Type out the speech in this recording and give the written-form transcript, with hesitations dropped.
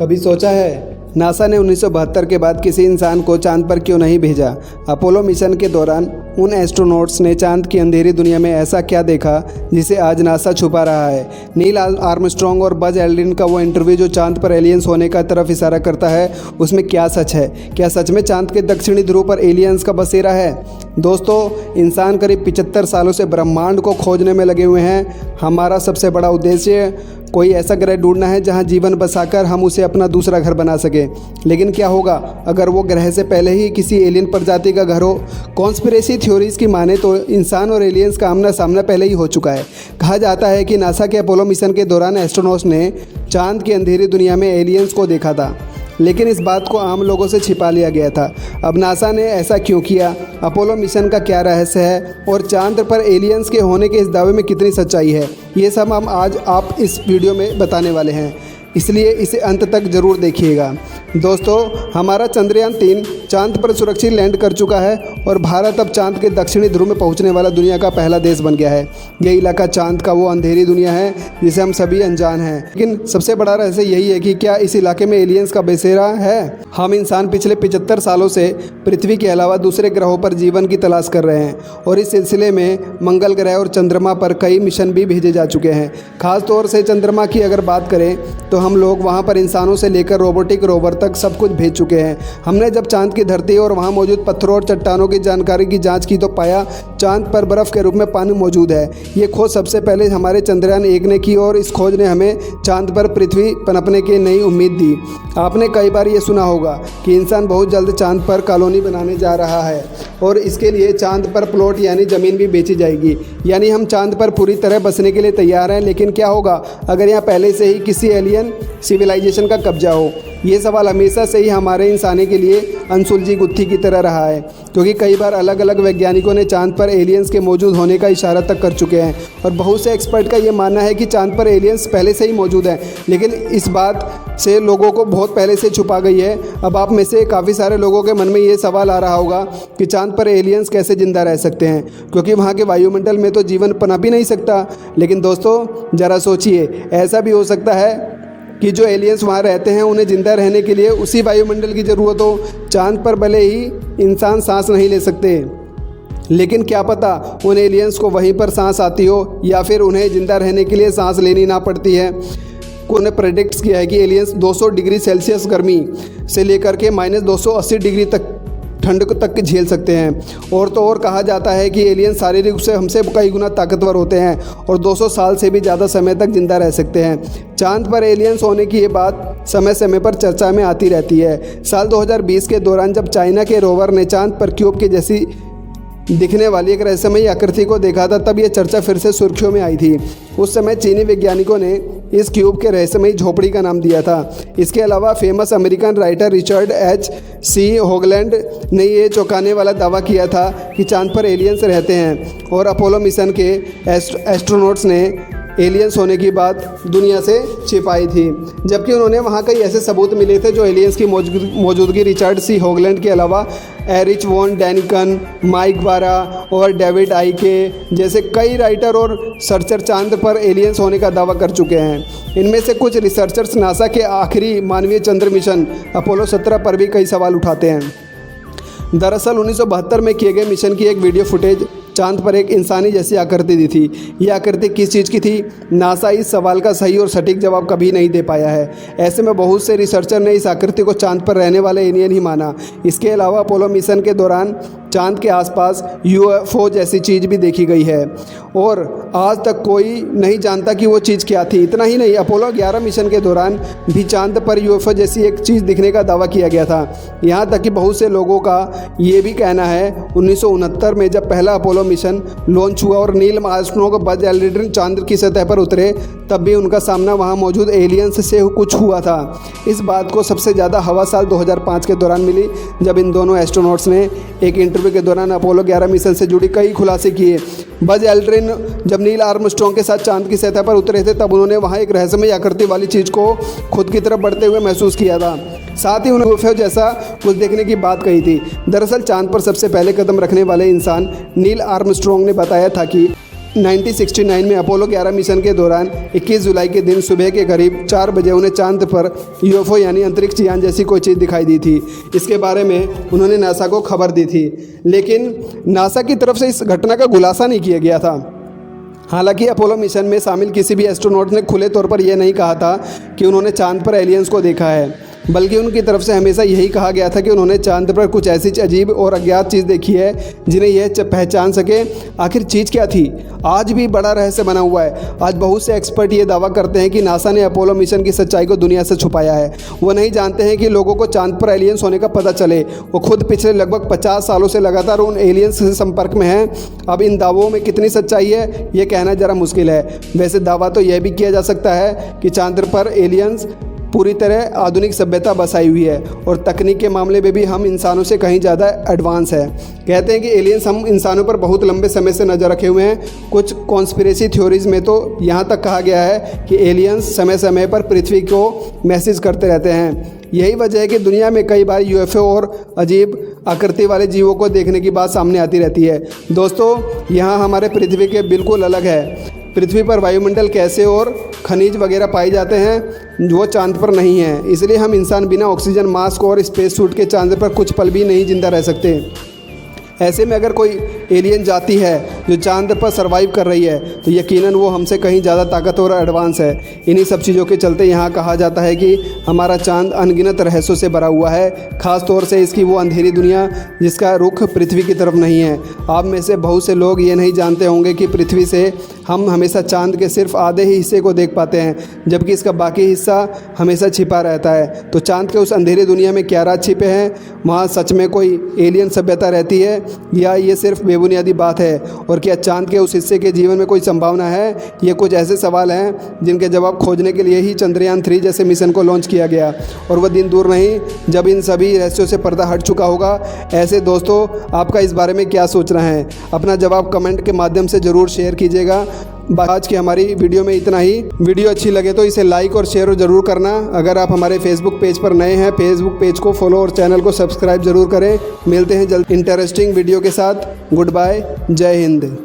कभी सोचा है नासा ने 1972 के बाद किसी इंसान को चांद पर क्यों नहीं भेजा? अपोलो मिशन के दौरान उन एस्ट्रोनॉट्स ने चांद की अंधेरी दुनिया में ऐसा क्या देखा जिसे आज नासा छुपा रहा है? नील आर्मस्ट्रॉन्ग और बज एल्ड्रिन का वो इंटरव्यू जो चांद पर एलियंस होने का तरफ इशारा करता है, उसमें क्या सच है? क्या सच में चांद के दक्षिणी ध्रुव पर एलियंस का बसेरा है? दोस्तों, इंसान करीब 75 सालों से ब्रह्मांड को खोजने में लगे हुए हैं। हमारा सबसे बड़ा उद्देश्य कोई ऐसा ग्रह ढूंढना है जहां जीवन बसाकर हम उसे अपना दूसरा घर बना सके। लेकिन क्या होगा अगर वो ग्रह से पहले ही किसी एलियन प्रजाति का घर हो? कॉन्स्पिरेसी थ्योरीज की माने तो इंसान और एलियंस का आमना सामना पहले ही हो चुका है। कहा जाता है कि नासा के अपोलो मिशन के दौरान एस्ट्रोनॉट्स ने चांद की अंधेरी दुनिया में एलियंस को देखा था, लेकिन इस बात को आम लोगों से छिपा लिया गया था। अब नासा ने ऐसा क्यों किया? अपोलो मिशन का क्या रहस्य है और चांद पर एलियंस के होने के इस दावे में कितनी सच्चाई है, ये सब हम आज आप इस वीडियो में बताने वाले हैं, इसलिए इसे अंत तक ज़रूर देखिएगा। दोस्तों, हमारा चंद्रयान 3 चांद पर सुरक्षित लैंड कर चुका है और भारत अब चांद के दक्षिणी ध्रुव में पहुंचने वाला दुनिया का पहला देश बन गया है। ये इलाका चांद का वो अंधेरी दुनिया है जिसे हम सभी अनजान हैं। लेकिन सबसे बड़ा रहस्य यही है कि क्या इस इलाके में एलियंस का बसेरा है? हम इंसान पिछले 75 सालों से पृथ्वी के अलावा दूसरे ग्रहों पर जीवन की तलाश कर रहे हैं और इस सिलसिले में मंगल ग्रह और चंद्रमा पर कई मिशन भी भेजे जा चुके हैं। खासतौर से चंद्रमा की अगर बात करें तो हम लोग वहाँ पर इंसानों से लेकर रोबोटिक रोवर तक सब कुछ भेज चुके हैं। हमने जब चांद की धरती और वहाँ मौजूद पत्थरों और चट्टानों की जानकारी की जांच की तो पाया चांद पर बर्फ़ के रूप में पानी मौजूद है। ये खोज सबसे पहले हमारे चंद्रयान 1 ने की और इस खोज ने हमें चांद पर पृथ्वी पनपने की नई उम्मीद दी। आपने कई बार ये सुना होगा कि इंसान बहुत जल्द चांद पर कॉलोनी बनाने जा रहा है और इसके लिए चांद पर प्लॉट यानी ज़मीन भी बेची जाएगी। यानी हम चांद पर पूरी तरह बसने के लिए तैयार हैं। लेकिन क्या होगा अगर यहाँ पहले से ही किसी एलियन सिविलाइजेशन का कब्जा हो? ये सवाल हमेशा से ही हमारे इंसानी के लिए अनसुलझी गुत्थी की तरह रहा है, क्योंकि कई बार अलग अलग वैज्ञानिकों ने चांद पर एलियंस के मौजूद होने का इशारा तक कर चुके हैं और बहुत से एक्सपर्ट का ये मानना है कि चांद पर एलियंस पहले से ही मौजूद हैं। लेकिन इस बात से लोगों को बहुत पहले से छुपा गई है। अब आप में से काफ़ी सारे लोगों के मन में ये सवाल आ रहा होगा कि चांद पर एलियंस कैसे ज़िंदा रह सकते हैं, क्योंकि वहाँ के वायुमंडल में तो जीवन पनप ही नहीं सकता। लेकिन दोस्तों, ज़रा सोचिए, ऐसा भी हो सकता है कि जो एलियंस वहाँ रहते हैं उन्हें ज़िंदा रहने के लिए उसी वायुमंडल की ज़रूरत हो। चांद पर भले ही इंसान सांस नहीं ले सकते, लेकिन क्या पता उन एलियंस को वहीं पर सांस आती हो या फिर उन्हें ज़िंदा रहने के लिए सांस लेनी ना पड़ती है। उन्हें प्रेडिक्ट किया है कि एलियंस 200 डिग्री सेल्सियस गर्मी से लेकर के -280 डिग्री तक ठंड तक झेल सकते हैं। और तो और कहा जाता है कि एलियंस शारीरिक रूप से हमसे कई गुना ताकतवर होते हैं और 200 साल से भी ज़्यादा समय तक जिंदा रह सकते हैं। चांद पर एलियंस होने की ये बात समय समय पर चर्चा में आती रहती है। साल 2020 के दौरान जब चाइना के रोवर ने चांद पर क्यूब के जैसी दिखने वाली एक रहस्यमयी आकृति को देखा था, तब यह चर्चा फिर से सुर्खियों में आई थी। उस समय चीनी वैज्ञानिकों ने इस क्यूब के रहस्यमयी झोपड़ी का नाम दिया था। इसके अलावा famous American writer Richard H.C. Hoagland ने ये चौंकाने वाला दावा किया था कि चांद पर एलियंस रहते हैं और अपोलो मिशन के एस्ट्रोनॉट्स ने एलियंस होने की बात दुनिया से छिपाई थी, जबकि उन्होंने वहाँ कई ऐसे सबूत मिले थे जो एलियंस की मौजूदगी रिचर्ड सी होगलैंड के अलावा एरिच वॉन डैनिकन, माइक बारा और डेविड आइके जैसे कई राइटर और सर्चर चांद पर एलियंस होने का दावा कर चुके हैं। इनमें से कुछ रिसर्चर्स नासा के आखिरी मानवीय चंद्र मिशन अपोलो 17 पर भी कई सवाल उठाते हैं। दरअसल 1972 में किए गए मिशन की एक वीडियो फुटेज चांद पर एक इंसानी जैसी आकृति दी थी। यह आकृति किस चीज़ की थी? नासा इस सवाल का सही और सटीक जवाब कभी नहीं दे पाया है। ऐसे में बहुत से रिसर्चर ने इस आकृति को चांद पर रहने वाले एलियन ही माना। इसके अलावा अपोलो मिशन के दौरान चांद के आसपास UFO जैसी चीज़ भी देखी गई है और आज तक कोई नहीं जानता कि वो चीज़ क्या थी। इतना ही नहीं, अपोलो 11 मिशन के दौरान भी चांद पर UFO जैसी एक चीज़ दिखने का दावा किया गया था। यहाँ तक कि बहुत से लोगों का ये भी कहना है 1969 में जब पहला अपोलो मिशन लॉन्च हुआ और नील आर्मस्ट्रॉन्ग बज एल्ड्रिन चांद की सतह पर उतरे, तब भी उनका सामना वहाँ मौजूद एलियंस से कुछ हुआ था। इस बात को सबसे ज़्यादा हवा साल 2005 के दौरान मिली, जब इन दोनों एस्ट्रोनॉट्स ने एक इंटरव्यू के दौरान अपोलो 11 मिशन से जुड़ी कई खुलासे किए। बज एल्ड्रिन जब नील आर्मस्ट्रॉन्ग के साथ चांद की सतह पर उतरे थे, तब उन्होंने वहाँ एक रहस्यमयी आकृति वाली चीज़ को खुद की तरफ बढ़ते हुए महसूस किया था। साथ ही उन्होंने UFO जैसा कुछ देखने की बात कही थी। दरअसल चांद पर सबसे पहले कदम रखने वाले इंसान नील आर्मस्ट्रॉन्ग ने बताया था कि 1969 में अपोलो 11 मिशन के दौरान 21 जुलाई के दिन सुबह के करीब 4 बजे उन्हें चांद पर यूएफओ यानी अंतरिक्ष यान जैसी कोई चीज़ दिखाई दी थी। इसके बारे में उन्होंने नासा को खबर दी थी, लेकिन नासा की तरफ से इस घटना का खुलासा नहीं किया गया था। हालांकि अपोलो मिशन में शामिल किसी भी एस्ट्रोनॉट ने खुले तौर पर यह नहीं कहा था कि उन्होंने चांद पर एलियंस को देखा है, बल्कि उनकी तरफ से हमेशा यही कहा गया था कि उन्होंने चांद पर कुछ ऐसी अजीब और अज्ञात चीज़ देखी है जिन्हें यह पहचान सके आखिर चीज़ क्या थी। आज भी बड़ा रहस्य बना हुआ है। आज बहुत से एक्सपर्ट ये दावा करते हैं कि नासा ने अपोलो मिशन की सच्चाई को दुनिया से छुपाया है। वो नहीं जानते हैं कि लोगों को चांद पर एलियंस होने का पता चले। वो खुद पिछले लगभग 50 सालों से लगातार उन एलियंस से संपर्क में हैं। अब इन दावों में कितनी सच्चाई है ये कहना ज़रा मुश्किल है। वैसे दावा तो यह भी किया जा सकता है कि चांद पर एलियंस पूरी तरह आधुनिक सभ्यता बसाई हुई है और तकनीक के मामले में भी हम इंसानों से कहीं ज़्यादा एडवांस है। कहते हैं कि एलियंस हम इंसानों पर बहुत लंबे समय से नज़र रखे हुए हैं। कुछ कॉन्स्पिरेसी थ्योरीज में तो यहाँ तक कहा गया है कि एलियंस समय समय पर पृथ्वी को मैसेज करते रहते हैं। यही वजह है कि दुनिया में कई बार यूएफओ और अजीब आकृति वाले जीवों को देखने की बात सामने आती रहती है। दोस्तों, यहाँ हमारे पृथ्वी के बिल्कुल अलग है। पृथ्वी पर वायुमंडल कैसे और खनिज वगैरह पाए जाते हैं जो चांद पर नहीं है। इसलिए हम इंसान बिना ऑक्सीजन मास्क और स्पेस सूट के चांद पर कुछ पल भी नहीं जिंदा रह सकते। ऐसे में अगर कोई एलियन जाति है जो चांद पर सर्वाइव कर रही है तो यकीनन वो हमसे कहीं ज़्यादा ताकतवर और एडवांस है। इन्हीं सब चीज़ों के चलते यहाँ कहा जाता है कि हमारा चांद अनगिनत रहस्यों से भरा हुआ है, ख़ास तौर से इसकी वो अंधेरी दुनिया जिसका रुख पृथ्वी की तरफ नहीं है। आप में से बहुत से लोग ये नहीं जानते होंगे कि पृथ्वी से हम हमेशा चांद के सिर्फ आधे ही हिस्से को देख पाते हैं, जबकि इसका बाकी हिस्सा हमेशा छिपा रहता है। तो चांद के उस अंधेरी दुनिया में क्या राज छिपे हैं? वहाँ सच में कोई एलियन सभ्यता रहती है या ये सिर्फ बेबुनियादी बात है? और क्या चांद के उस हिस्से के जीवन में कोई संभावना है? ये कुछ ऐसे सवाल हैं जिनके जवाब खोजने के लिए ही चंद्रयान 3 जैसे मिशन को लॉन्च किया गया, और वह दिन दूर नहीं जब इन सभी रहस्यों से पर्दा हट चुका होगा। ऐसे दोस्तों, आपका इस बारे में क्या सोचना है? अपना जवाब कमेंट के माध्यम से ज़रूर शेयर कीजिएगा। आज की हमारी वीडियो में इतना ही। वीडियो अच्छी लगे तो इसे लाइक और शेयर ज़रूर करना। अगर आप हमारे फेसबुक पेज पर नए हैं, फेसबुक पेज को फॉलो और चैनल को सब्सक्राइब ज़रूर करें। मिलते हैं जल्द इंटरेस्टिंग वीडियो के साथ। गुड बाय, जय हिंद।